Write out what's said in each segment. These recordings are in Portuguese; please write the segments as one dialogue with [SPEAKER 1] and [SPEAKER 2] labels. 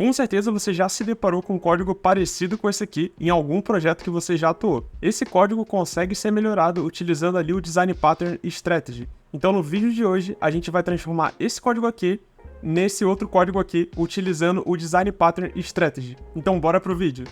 [SPEAKER 1] Com certeza você já se deparou com um código parecido com esse aqui em algum projeto que você já atuou. Esse código consegue ser melhorado utilizando ali o Design Pattern Strategy. Então no vídeo de hoje a gente vai transformar esse código aqui nesse outro código aqui utilizando o Design Pattern Strategy. Então bora pro vídeo.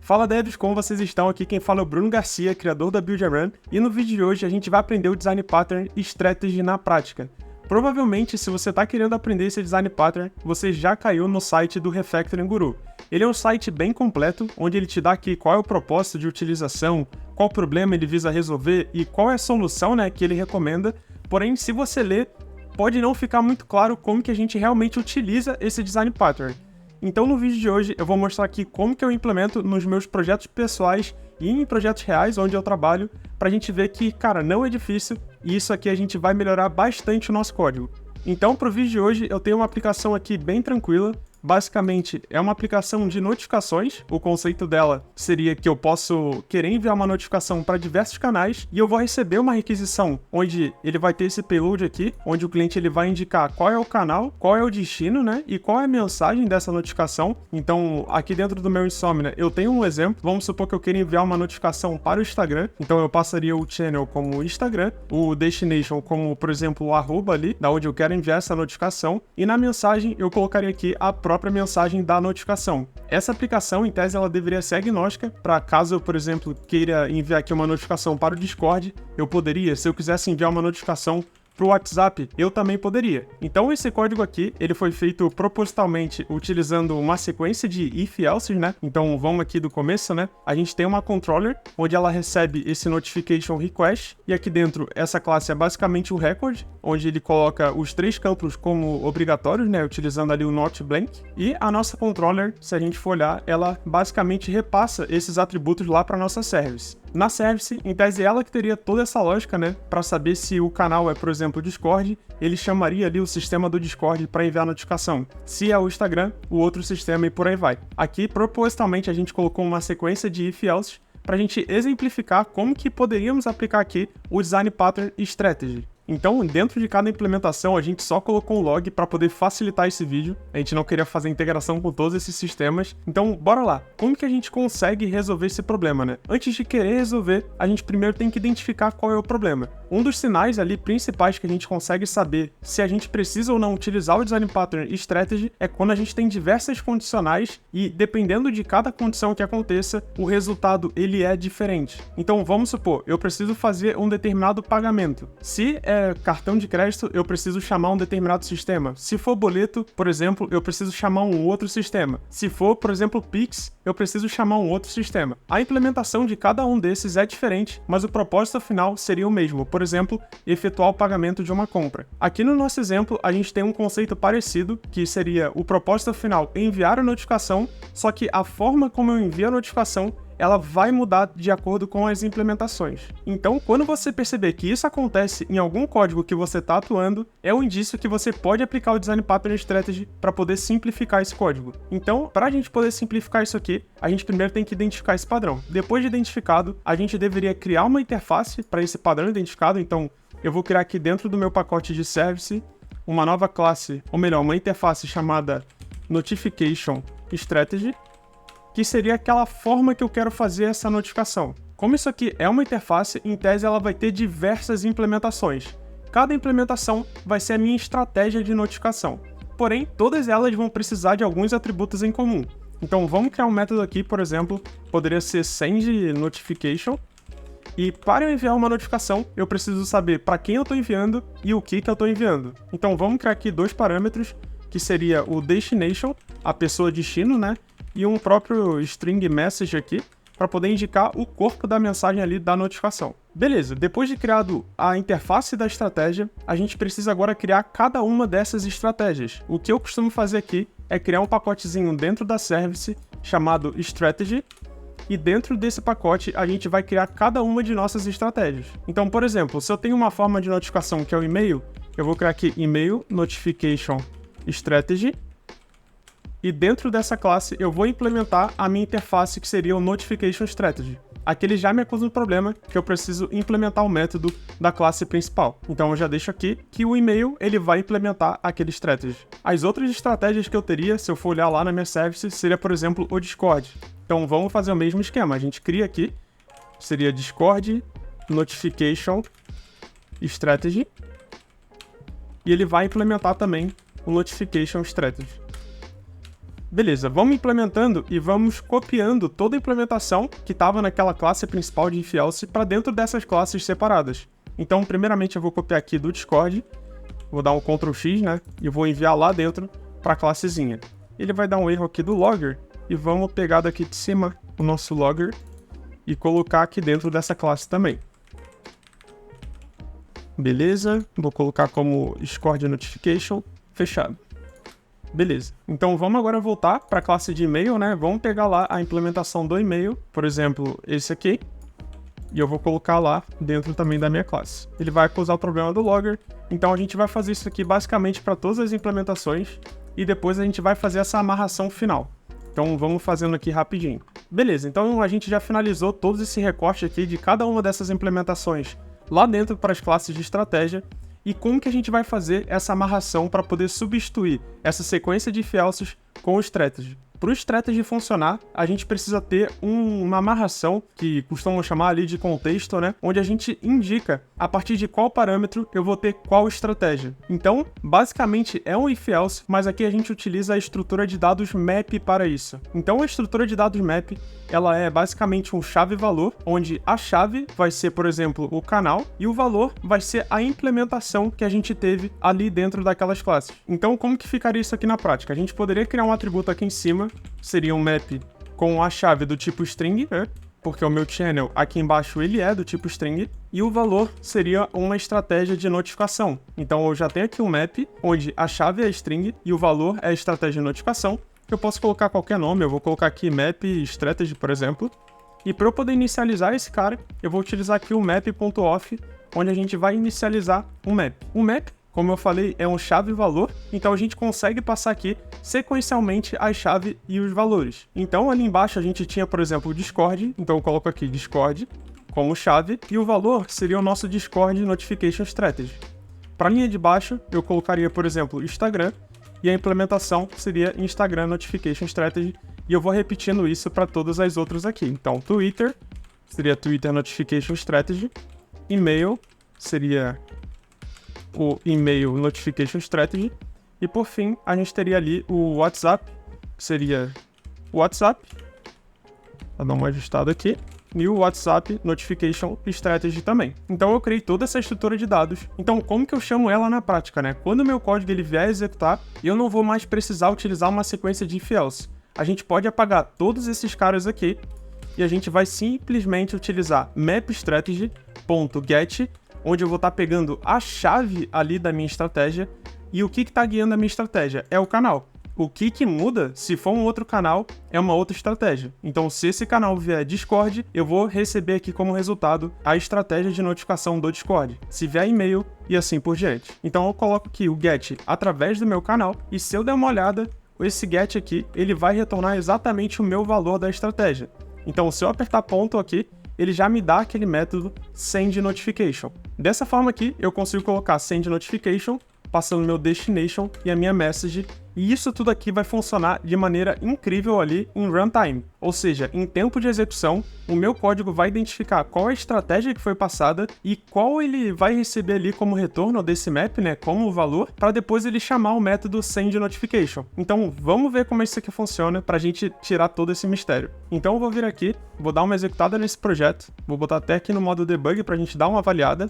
[SPEAKER 1] Fala devs, como vocês estão? Aqui quem fala é o Bruno Garcia, criador da Build and Run, e no vídeo de hoje a gente vai aprender o Design Pattern Strategy na prática. Provavelmente, se você está querendo aprender esse Design Pattern, você já caiu no site do Refactoring Guru. Ele é um site bem completo, onde ele te dá aqui qual é o propósito de utilização, qual problema ele visa resolver e qual é a solução, que ele recomenda. Porém, se você ler, pode não ficar muito claro como que a gente realmente utiliza esse Design Pattern. Então no vídeo de hoje eu vou mostrar aqui como que eu implemento nos meus projetos pessoais e em projetos reais onde eu trabalho, pra gente ver que, cara, não é difícil e isso aqui a gente vai melhorar bastante o nosso código. Então pro vídeo de hoje eu tenho uma aplicação aqui bem tranquila. Basicamente, é uma aplicação de notificações. O conceito dela seria que eu posso querer enviar uma notificação para diversos canais e eu vou receber uma requisição onde ele vai ter esse payload aqui, onde o cliente ele vai indicar qual é o canal, qual é o destino, e qual é a mensagem dessa notificação. Então, aqui dentro do meu Insomnia, eu tenho um exemplo. Vamos supor que eu queira enviar uma notificação para o Instagram. Então, eu passaria o channel como Instagram, o destination como, por exemplo, o arroba ali, da onde eu quero enviar essa notificação. E na mensagem, eu colocaria aqui a própria mensagem da notificação. Essa aplicação, em tese, ela deveria ser agnóstica para caso eu, por exemplo, queira enviar aqui uma notificação para o Discord, eu poderia, se eu quisesse enviar uma notificação para o WhatsApp, eu também poderia. Então esse código aqui, ele foi feito propositalmente utilizando uma sequência de if-else, Então vamos aqui do começo, A gente tem uma controller, onde ela recebe esse notification request, e aqui dentro essa classe é basicamente o record, onde ele coloca os 3 campos como obrigatórios, Utilizando ali o not blank, e a nossa controller, se a gente for olhar, ela basicamente repassa esses atributos lá para nossa service. Na service, em tese, ela que teria toda essa lógica, para saber se o canal é, por exemplo, o Discord, ele chamaria ali o sistema do Discord para enviar a notificação. Se é o Instagram, o outro sistema e por aí vai. Aqui, propositalmente, a gente colocou uma sequência de if-else para a gente exemplificar como que poderíamos aplicar aqui o Design Pattern Strategy. Então, dentro de cada implementação, a gente só colocou um log para poder facilitar esse vídeo. A gente não queria fazer integração com todos esses sistemas. Então, bora lá. Como que a gente consegue resolver esse problema, Antes de querer resolver, a gente primeiro tem que identificar qual é o problema. Um dos sinais ali principais que a gente consegue saber se a gente precisa ou não utilizar o Design Pattern Strategy é quando a gente tem diversas condicionais e, dependendo de cada condição que aconteça, o resultado ele é diferente. Então, vamos supor, eu preciso fazer um determinado pagamento. Se é cartão de crédito, eu preciso chamar um determinado sistema. Se for boleto, por exemplo, eu preciso chamar um outro sistema. Se for, por exemplo, Pix, eu preciso chamar um outro sistema. A implementação de cada um desses é diferente, mas o propósito final seria o mesmo. Por exemplo, efetuar o pagamento de uma compra. Aqui no nosso exemplo, a gente tem um conceito parecido, que seria o propósito final enviar a notificação, só que a forma como eu envio a notificação ela vai mudar de acordo com as implementações. Então, quando você perceber que isso acontece em algum código que você está atuando, é um indício que você pode aplicar o Design Pattern Strategy para poder simplificar esse código. Então, para a gente poder simplificar isso aqui, a gente primeiro tem que identificar esse padrão. Depois de identificado, a gente deveria criar uma interface para esse padrão identificado. Então, eu vou criar aqui dentro do meu pacote de service uma nova classe, ou melhor, uma interface chamada Notification Strategy, que seria aquela forma que eu quero fazer essa notificação. Como isso aqui é uma interface, em tese ela vai ter diversas implementações. Cada implementação vai ser a minha estratégia de notificação. Porém, todas elas vão precisar de alguns atributos em comum. Então vamos criar um método aqui, por exemplo, poderia ser sendNotification. E para eu enviar uma notificação, eu preciso saber para quem eu estou enviando e o que eu estou enviando. Então vamos criar aqui 2 parâmetros, que seria o destination, a pessoa destino, e um próprio string message aqui, para poder indicar o corpo da mensagem ali da notificação. Beleza, depois de criado a interface da estratégia, a gente precisa agora criar cada uma dessas estratégias. O que eu costumo fazer aqui é criar um pacotezinho dentro da service chamado strategy, e dentro desse pacote a gente vai criar cada uma de nossas estratégias. Então, por exemplo, se eu tenho uma forma de notificação que é o e-mail, eu vou criar aqui email notification strategy, e dentro dessa classe eu vou implementar a minha interface que seria o Notification Strategy. aqui ele já me acusa um problema que eu preciso implementar o método da classe principal. Então eu já deixo aqui que o e-mail ele vai implementar aquele strategy. As outras estratégias que eu teria, se eu for olhar lá na minha service, seria, por exemplo, o Discord. Então vamos fazer o mesmo esquema. A gente cria aqui, seria Discord Notification Strategy, e ele vai implementar também o Notification Strategy. Beleza, vamos implementando e vamos copiando toda a implementação que estava naquela classe principal de if-else para dentro dessas classes separadas. Então, primeiramente eu vou copiar aqui do Discord, vou dar um Ctrl X, né, e vou enviar lá dentro para a classezinha. Ele vai dar um erro aqui do logger, e vamos pegar daqui de cima o nosso logger e colocar aqui dentro dessa classe também. Beleza, vou colocar como Discord Notification, fechado. Beleza, então vamos agora voltar para a classe de e-mail, né? Vamos pegar lá a implementação do e-mail, por exemplo, esse aqui, e eu vou colocar lá dentro também da minha classe. Ele vai acusar o problema do logger, então a gente vai fazer isso aqui basicamente para todas as implementações, e depois a gente vai fazer essa amarração final. Então vamos fazendo aqui rapidinho. Beleza, então a gente já finalizou todo esse recorte aqui de cada uma dessas implementações lá dentro para as classes de estratégia. E como que a gente vai fazer essa amarração para poder substituir essa sequência de if-elses com o strategy? Para o strategy funcionar, a gente precisa ter uma amarração, que costumam chamar ali de contexto, né? Onde a gente indica a partir de qual parâmetro eu vou ter qual estratégia. Então, basicamente é um if-else, mas aqui a gente utiliza a estrutura de dados map para isso. Então, a estrutura de dados map, ela é basicamente um chave-valor, onde a chave vai ser, por exemplo, o canal, e o valor vai ser a implementação que a gente teve ali dentro daquelas classes. Então, como que ficaria isso aqui na prática? A gente poderia criar um atributo aqui em cima, seria um map com a chave do tipo string, né? Porque o meu channel aqui embaixo ele é do tipo string, e o valor seria uma estratégia de notificação. Então eu já tenho aqui um map onde a chave é string e o valor é a estratégia de notificação. Eu posso colocar qualquer nome, eu vou colocar aqui map strategy, por exemplo. E para eu poder inicializar esse cara, eu vou utilizar aqui o map.off, onde a gente vai inicializar um map. O map, como eu falei, é um chave-valor, então a gente consegue passar aqui sequencialmente a chave e os valores. Então ali embaixo a gente tinha, por exemplo, o Discord, então eu coloco aqui Discord como chave, e o valor seria o nosso Discord Notification Strategy. Para a linha de baixo, eu colocaria, por exemplo, Instagram, e a implementação seria Instagram Notification Strategy, e eu vou repetindo isso para todas as outras aqui. Então, Twitter seria Twitter Notification Strategy, e-mail seria o e-mail Notification Strategy, e por fim, a gente teria ali o WhatsApp, que seria o WhatsApp, vou dar uma ajustada aqui, e o WhatsApp Notification Strategy também. Então eu criei toda essa estrutura de dados. Então como que eu chamo ela na prática, né? Quando o meu código ele vier a executar, eu não vou mais precisar utilizar uma sequência de if-else. A gente pode apagar todos esses caras aqui, e a gente vai simplesmente utilizar mapStrategy.get, onde eu vou estar pegando a chave ali da minha estratégia, e o que está guiando a minha estratégia? É o canal. O que muda, se for um outro canal, é uma outra estratégia. Então, se esse canal vier Discord, eu vou receber aqui como resultado a estratégia de notificação do Discord. Se vier e-mail, e assim por diante. Então, eu coloco aqui o get através do meu canal, e se eu der uma olhada, esse get aqui, ele vai retornar exatamente o meu valor da estratégia. Então, se eu apertar ponto aqui, ele já me dá aquele método send notification. Dessa forma aqui, eu consigo colocar send notification, passando meu destination e a minha message, e isso tudo aqui vai funcionar de maneira incrível ali em runtime. Ou seja, em tempo de execução, o meu código vai identificar qual é a estratégia que foi passada e qual ele vai receber ali como retorno desse map, né, como valor, para depois ele chamar o método send notification. Então vamos ver como isso aqui funciona para a gente tirar todo esse mistério. Então eu vou vir aqui, vou dar uma executada nesse projeto, vou botar até aqui no modo debug para a gente dar uma avaliada.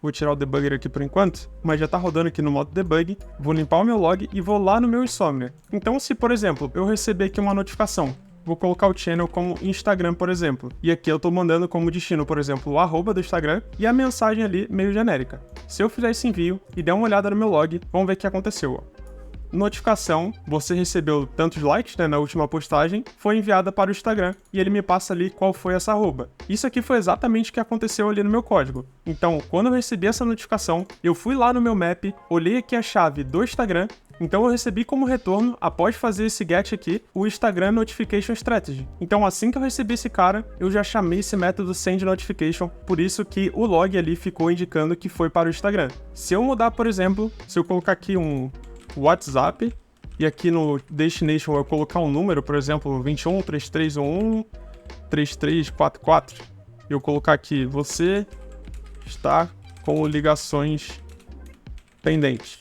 [SPEAKER 1] Vou tirar o debugger aqui por enquanto, mas já tá rodando aqui no modo debug. Vou limpar o meu log e vou lá no meu Insomnia. Então, se, por exemplo, eu receber aqui uma notificação, vou colocar o channel como Instagram, por exemplo. E aqui eu tô mandando como destino, por exemplo, o arroba do Instagram e a mensagem ali meio genérica. Se eu fizer esse envio e der uma olhada no meu log, vamos ver o que aconteceu, ó. Notificação, você recebeu tantos likes, né, na última postagem, foi enviada para o Instagram e ele me passa ali qual foi essa arroba. Isso aqui foi exatamente o que aconteceu ali no meu código. Então, quando eu recebi essa notificação, eu fui lá no meu map, olhei aqui a chave do Instagram Então eu recebi como retorno, após fazer esse get aqui, o Instagram Notification Strategy. Então assim que eu recebi esse cara, eu já chamei esse método Send Notification, por isso que o log ali ficou indicando que foi para o Instagram. Se eu mudar, por exemplo, se eu colocar aqui um WhatsApp, e aqui no Destination eu colocar um número, por exemplo, 21 3311 3344, e eu colocar aqui, você está com ligações pendentes.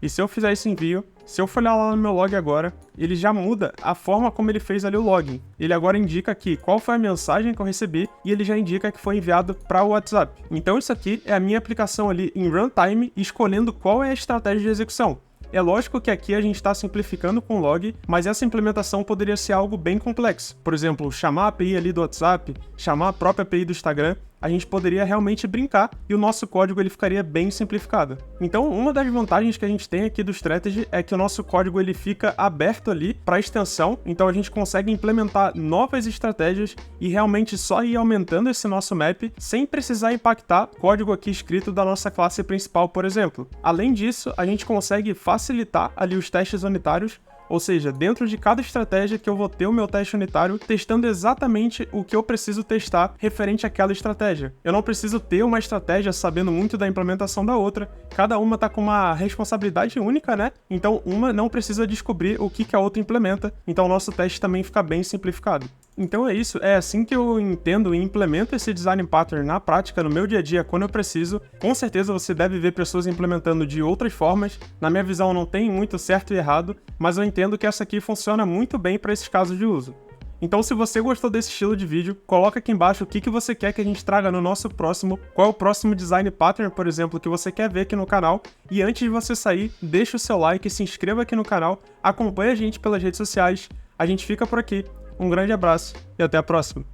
[SPEAKER 1] E se eu fizer esse envio, se eu for olhar lá no meu log agora, ele já muda a forma como ele fez ali o login. Ele agora indica aqui qual foi a mensagem que eu recebi e ele já indica que foi enviado para o WhatsApp. Então isso aqui é a minha aplicação ali em runtime, escolhendo qual é a estratégia de execução. É lógico que aqui a gente está simplificando com o log, mas essa implementação poderia ser algo bem complexo. Por exemplo, chamar a API ali do WhatsApp, chamar a própria API do Instagram, a gente poderia realmente brincar e o nosso código ele ficaria bem simplificado. Então, uma das vantagens que a gente tem aqui do Strategy é que o nosso código ele fica aberto ali para extensão, então a gente consegue implementar novas estratégias e realmente só ir aumentando esse nosso map sem precisar impactar o código aqui escrito da nossa classe principal, por exemplo. Além disso, a gente consegue facilitar ali os testes unitários, ou seja, dentro de cada estratégia que eu vou ter o meu teste unitário, testando exatamente o que eu preciso testar referente àquela estratégia. Eu não preciso ter uma estratégia sabendo muito da implementação da outra, cada uma tá com uma responsabilidade única, né? Então uma não precisa descobrir o que a outra implementa, então o nosso teste também fica bem simplificado. Então é isso, é assim que eu entendo e implemento esse design pattern na prática, no meu dia a dia, quando eu preciso. Com certeza você deve ver pessoas implementando de outras formas, na minha visão não tem muito certo e errado, mas eu entendo que essa aqui funciona muito bem para esses casos de uso. Então se você gostou desse estilo de vídeo, coloca aqui embaixo o que você quer que a gente traga no nosso próximo, qual é o próximo design pattern, por exemplo, que você quer ver aqui no canal, e antes de você sair, deixa o seu like, se inscreva aqui no canal, acompanhe a gente pelas redes sociais, a gente fica por aqui. Um grande abraço e até a próxima!